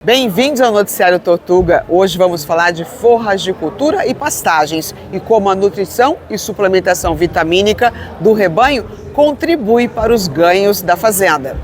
Bem-vindos ao Noticiário Tortuga. Hoje vamos falar de forragicultura e pastagens e como a nutrição e suplementação vitamínica do rebanho contribui para os ganhos da fazenda.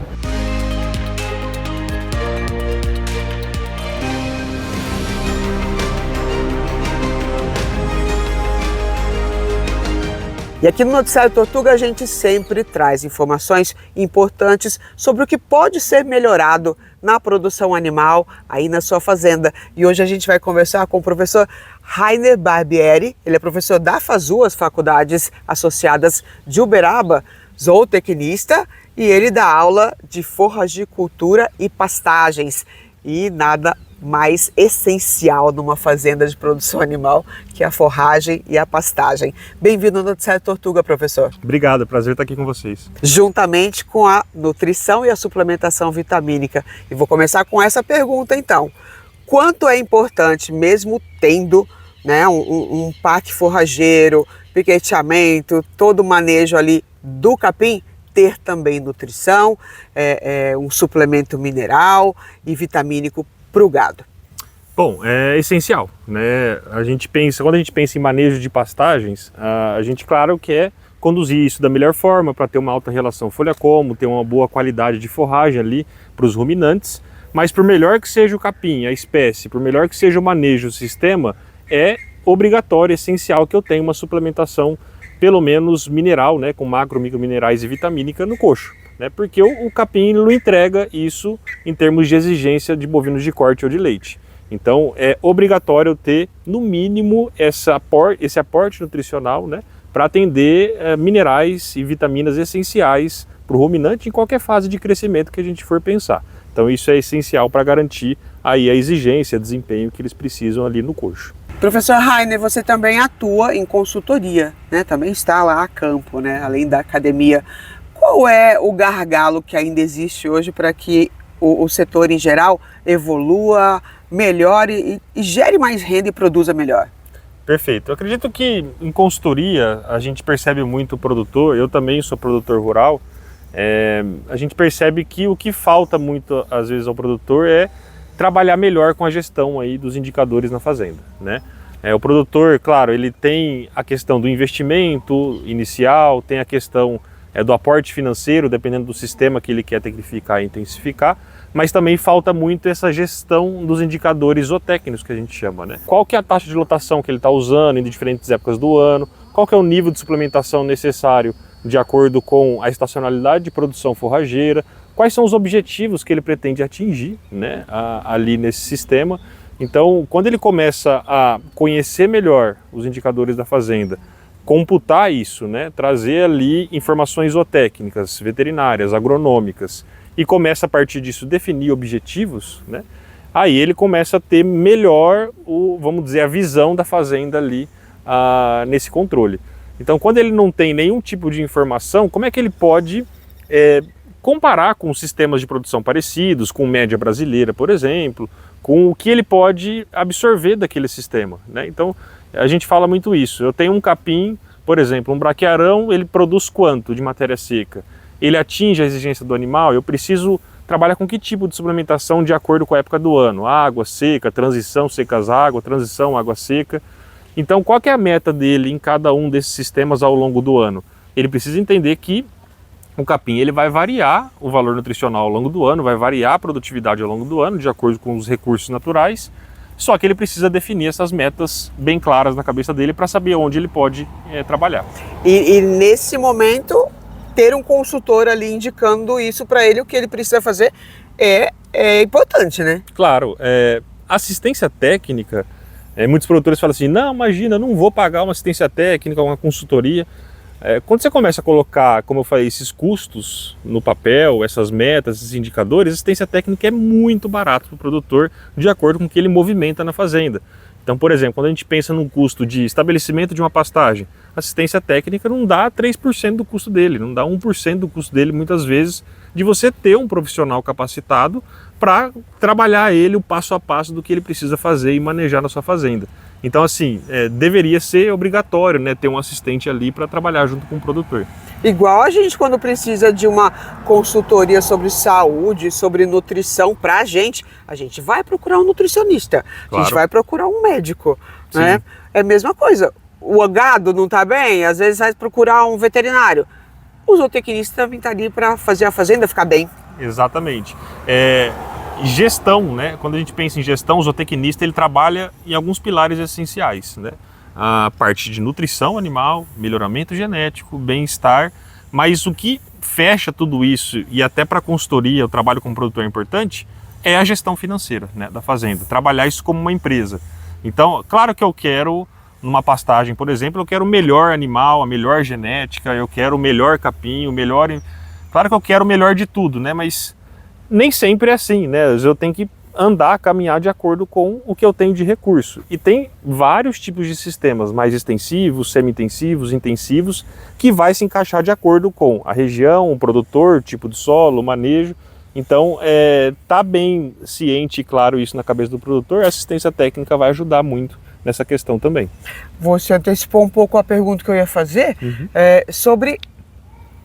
E aqui no Noticiário Tortuga a gente sempre traz informações importantes sobre o que pode ser melhorado na produção animal aí na sua fazenda. E hoje a gente vai conversar com o professor Rainer Barbieri. Ele é professor da FASU, as Faculdades Associadas de Uberaba, zootecnista, e ele dá aula de forragicultura e pastagens. E nada mais essencial numa fazenda de produção animal que a forragem e a pastagem. Bem-vindo ao Noticiário Tortuga, professor. Obrigado, prazer estar aqui com vocês. Juntamente com a nutrição e a suplementação vitamínica. E vou começar com essa pergunta então. Quanto é importante, mesmo tendo um parque forrageiro, piqueteamento, todo o manejo ali do capim, ter também nutrição, um suplemento mineral e vitamínico para o gado? Bom, é essencial, né? Quando a gente pensa em manejo de pastagens, a gente, claro, quer conduzir isso da melhor forma para ter uma alta relação folha-como, ter uma boa qualidade de forragem ali para os ruminantes, mas por melhor que seja o capim, a espécie, por melhor que seja o manejo, o sistema, é obrigatório, essencial que eu tenha uma suplementação, pelo menos mineral, né, com macro, microminerais e vitamínica no coxo. Porque o capim não entrega isso em termos de exigência de bovinos de corte ou de leite. Então é obrigatório ter, no mínimo, esse aporte nutricional, né, para atender minerais e vitaminas essenciais para o ruminante em qualquer fase de crescimento que a gente for pensar. Então isso é essencial para garantir aí a exigência, desempenho que eles precisam ali no coxo. Professor Rainer, você também atua em consultoria, né? Também está lá a campo, né? Além da academia. Qual é o gargalo que ainda existe hoje para que o setor em geral evolua, melhore e gere mais renda e produza melhor? Perfeito. Eu acredito que em consultoria a gente percebe muito o produtor, eu também sou produtor rural, a gente percebe que o que falta muito às vezes ao produtor é trabalhar melhor com a gestão aí dos indicadores na fazenda, né? O produtor, claro, ele tem a questão do investimento inicial, tem a questão do aporte financeiro, dependendo do sistema que ele quer tecnificar e intensificar, mas também falta muito essa gestão dos indicadores zootécnicos que a gente chama, né? Qual que é a taxa de lotação que ele está usando em diferentes épocas do ano, qual que é o nível de suplementação necessário de acordo com a estacionalidade de produção forrageira, quais são os objetivos que ele pretende atingir, né, ali nesse sistema. Então, quando ele começa a conhecer melhor os indicadores da fazenda, computar isso, né, trazer ali informações zootécnicas, veterinárias, agronômicas, e começa a partir disso definir objetivos, né, aí ele começa a ter melhor, vamos dizer, a visão da fazenda ali nesse controle. Então, quando ele não tem nenhum tipo de informação, como é que ele pode comparar com sistemas de produção parecidos, com média brasileira, por exemplo, com o que ele pode absorver daquele sistema, né? Então, a gente fala muito isso. Eu tenho um capim, por exemplo, um braquiarão, ele produz quanto de matéria seca? Ele atinge a exigência do animal? Eu preciso trabalhar com que tipo de suplementação de acordo com a época do ano? Água seca, transição secas-água, transição água-seca. Então, qual que é a meta dele em cada um desses sistemas ao longo do ano? Ele precisa entender que o capim ele vai variar o valor nutricional ao longo do ano, vai variar a produtividade ao longo do ano, de acordo com os recursos naturais, só que ele precisa definir essas metas bem claras na cabeça dele para saber onde ele pode trabalhar. E nesse momento, ter um consultor ali indicando isso para ele, o que ele precisa fazer é importante, né? Claro, assistência técnica, muitos produtores falam assim, não, imagina, não vou pagar uma assistência técnica, uma consultoria. Quando você começa a colocar, como eu falei, esses custos no papel, essas metas, esses indicadores, a assistência técnica é muito barato para o produtor, de acordo com o que ele movimenta na fazenda. Então, por exemplo, quando a gente pensa num custo de estabelecimento de uma pastagem, assistência técnica não dá 3% do custo dele, não dá 1% do custo dele, muitas vezes, de você ter um profissional capacitado para trabalhar ele o passo a passo do que ele precisa fazer e manejar na sua fazenda. Então, assim, deveria ser obrigatório, né, ter um assistente ali para trabalhar junto com o produtor. Igual a gente quando precisa de uma consultoria sobre saúde, sobre nutrição para a gente vai procurar um nutricionista, Claro. a gente vai procurar um médico, Sim. né? É a mesma coisa. O gado não está bem, às vezes vai procurar um veterinário. O zootecnista também está ali para fazer a fazenda ficar bem. Exatamente. Gestão, né? Quando a gente pensa em gestão, o zootecnista ele trabalha em alguns pilares essenciais, né? A parte de nutrição animal, melhoramento genético, bem-estar, mas o que fecha tudo isso e até para a consultoria, o trabalho como produtor é importante, é a gestão financeira, né, da fazenda, trabalhar isso como uma empresa. Então, claro que eu quero, numa pastagem, por exemplo, eu quero o melhor animal, a melhor genética, eu quero o melhor capim, o melhor... Claro que eu quero o melhor de tudo, né, mas nem sempre é assim, né? Eu tenho que andar, caminhar de acordo com o que eu tenho de recurso. E tem vários tipos de sistemas, mais extensivos, semi-intensivos, intensivos, que vai se encaixar de acordo com a região, o produtor, tipo de solo, o manejo. Então, tá bem ciente e claro isso na cabeça do produtor, a assistência técnica vai ajudar muito nessa questão também. Você antecipou um pouco a pergunta que eu ia fazer, sobre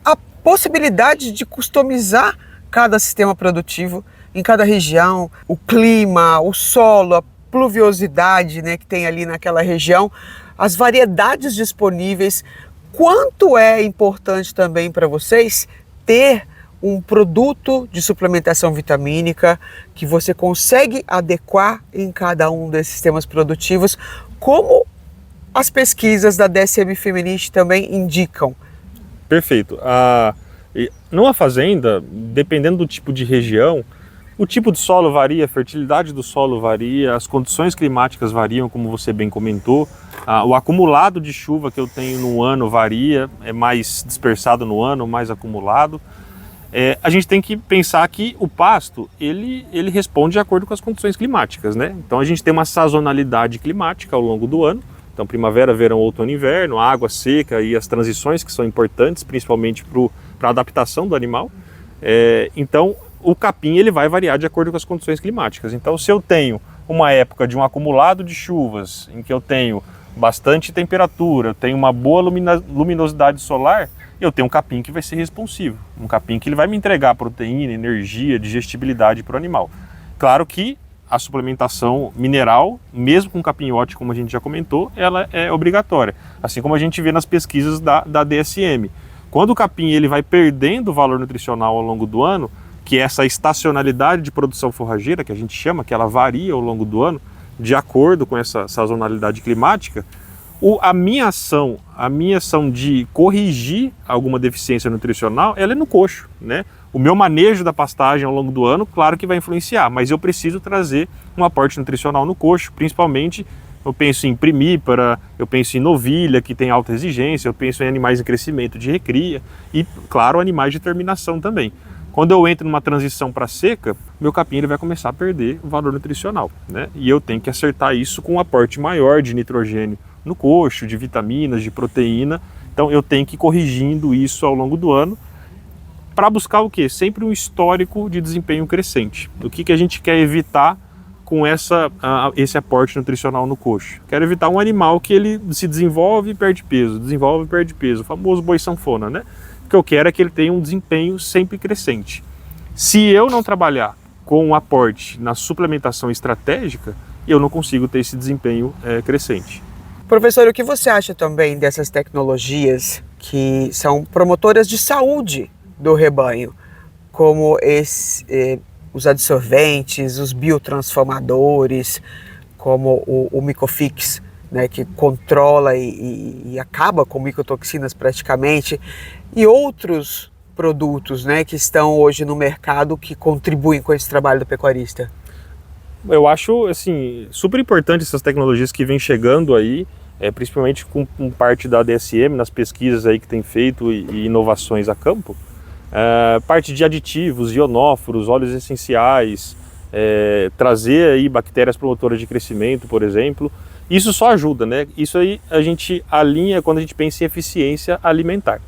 a possibilidade de customizar cada sistema produtivo em cada região, o clima, o solo, a pluviosidade, né, que tem ali naquela região, as variedades disponíveis. Quanto é importante também para vocês ter um produto de suplementação vitamínica que você consegue adequar em cada um desses sistemas produtivos, como as pesquisas da DSM Feminist também indicam. Perfeito. Numa fazenda, dependendo do tipo de região, o tipo de solo varia, a fertilidade do solo varia, as condições climáticas variam, como você bem comentou, o acumulado de chuva que eu tenho no ano varia, é mais dispersado no ano, mais acumulado. A gente tem que pensar que o pasto, ele responde de acordo com as condições climáticas, né? Então a gente tem uma sazonalidade climática ao longo do ano. Então primavera, verão, outono, inverno, água seca e as transições que são importantes, principalmente para a adaptação do animal. Então o capim ele vai variar de acordo com as condições climáticas. Então se eu tenho uma época de um acumulado de chuvas, em que eu tenho bastante temperatura, tenho uma boa luminosidade solar, eu tenho um capim que vai ser responsivo, um capim que ele vai me entregar proteína, energia, digestibilidade para o animal. Claro que a suplementação mineral, mesmo com capim ótimo, como a gente já comentou, ela é obrigatória, assim como a gente vê nas pesquisas da DSM. Quando o capim ele vai perdendo valor nutricional ao longo do ano, que é essa estacionalidade de produção forrageira, que a gente chama, que ela varia ao longo do ano, de acordo com essa sazonalidade climática, a minha ação de corrigir alguma deficiência nutricional, ela é no coxo, né? O meu manejo da pastagem ao longo do ano, claro que vai influenciar, mas eu preciso trazer um aporte nutricional no coxo, principalmente eu penso em primípara, eu penso em novilha, que tem alta exigência, eu penso em animais em crescimento de recria e, claro, animais de terminação também. Quando eu entro numa transição para seca, meu capim ele vai começar a perder o valor nutricional, né? E eu tenho que acertar isso com um aporte maior de nitrogênio no coxo, de vitaminas, de proteína. Então eu tenho que ir corrigindo isso ao longo do ano para buscar o quê? Sempre um histórico de desempenho crescente. O que a gente quer evitar com esse aporte nutricional no coxo? Quero evitar um animal que ele se desenvolve e perde peso, o famoso boi sanfona, né? O que eu quero é que ele tenha um desempenho sempre crescente. Se eu não trabalhar com um aporte na suplementação estratégica, eu não consigo ter esse desempenho crescente. Professor, o que você acha também dessas tecnologias que são promotoras de saúde do rebanho, como os adsorventes, os biotransformadores, como o Micofix, né, que controla e acaba com micotoxinas praticamente, e outros produtos, né, que estão hoje no mercado que contribuem com esse trabalho do pecuarista? Eu acho assim, super importante essas tecnologias que vêm chegando aí, principalmente com parte da DSM, nas pesquisas aí que tem feito e inovações a campo. Parte de aditivos, ionóforos, óleos essenciais, trazer aí bactérias promotoras de crescimento, por exemplo. Isso só ajuda, né? Isso aí a gente alinha quando a gente pensa em eficiência alimentar.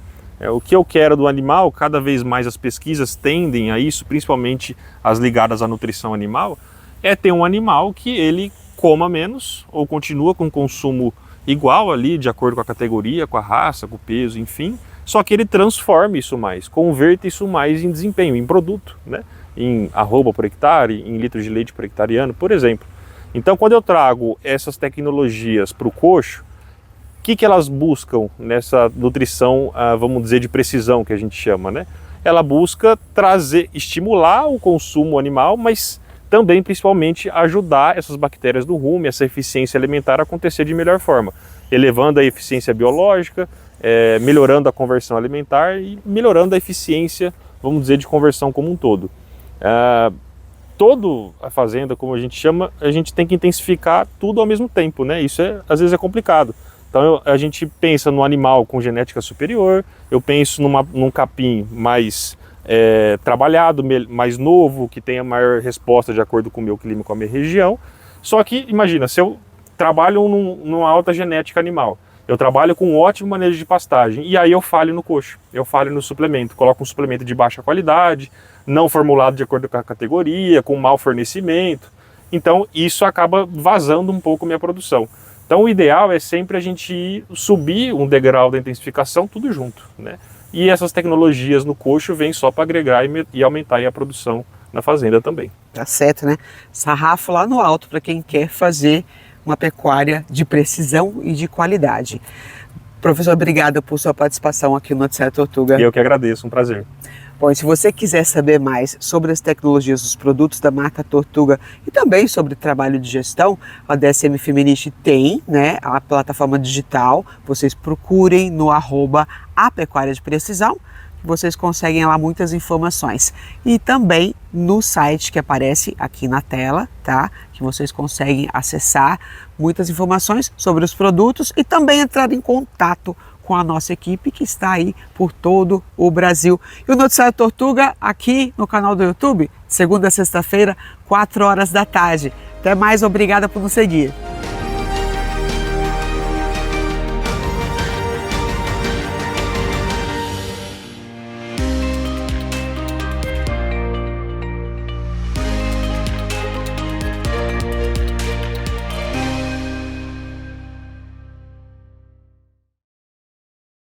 O que eu quero do animal, cada vez mais as pesquisas tendem a isso, principalmente as ligadas à nutrição animal, é ter um animal que ele coma menos ou continua com consumo igual ali, de acordo com a categoria, com a raça, com o peso, enfim, só que ele transforme isso mais, converta isso mais em desempenho, em produto, né? Em arroba por hectare, em litros de leite por hectareano, por exemplo. Então, quando eu trago essas tecnologias para o coxo, o que elas buscam nessa nutrição, vamos dizer, de precisão, que a gente chama, né? Ela busca estimular o consumo animal, mas também, principalmente, ajudar essas bactérias do rumen, essa eficiência alimentar a acontecer de melhor forma, elevando a eficiência biológica, melhorando a conversão alimentar e melhorando a eficiência, vamos dizer, de conversão como um todo. Toda a fazenda, como a gente chama, a gente tem que intensificar tudo ao mesmo tempo, né? Isso às vezes é complicado. Então a gente pensa no animal com genética superior, eu penso num capim mais trabalhado, mais novo, que tenha maior resposta de acordo com o meu clima, com a minha região. Só que, imagina, se eu trabalho numa alta genética animal, eu trabalho com um ótimo manejo de pastagem, e aí eu falho no coxo, eu falho no suplemento, coloco um suplemento de baixa qualidade, não formulado de acordo com a categoria, com mau fornecimento, então isso acaba vazando um pouco a minha produção. Então o ideal é sempre a gente subir um degrau da intensificação tudo junto, né? E essas tecnologias no coxo vêm só para agregar e aumentar aí a produção na fazenda também. Tá certo, né? Sarrafo lá no alto para quem quer fazer uma pecuária de precisão e de qualidade. Professor, obrigada por sua participação aqui no Noticiário Tortuga. Eu que agradeço, um prazer. Bom, e se você quiser saber mais sobre as tecnologias dos produtos da marca Tortuga e também sobre trabalho de gestão, a DSM Feminist tem, né, a plataforma digital. Vocês procurem no @apecuária de precisão, que vocês conseguem lá muitas informações. E também no site que aparece aqui na tela, tá? Que vocês conseguem acessar muitas informações sobre os produtos e também entrar em contato com a nossa equipe que está aí por todo o Brasil. E o Noticiário Tortuga aqui no canal do YouTube, segunda a sexta-feira, 4 horas da tarde. Até mais, obrigada por nos seguir.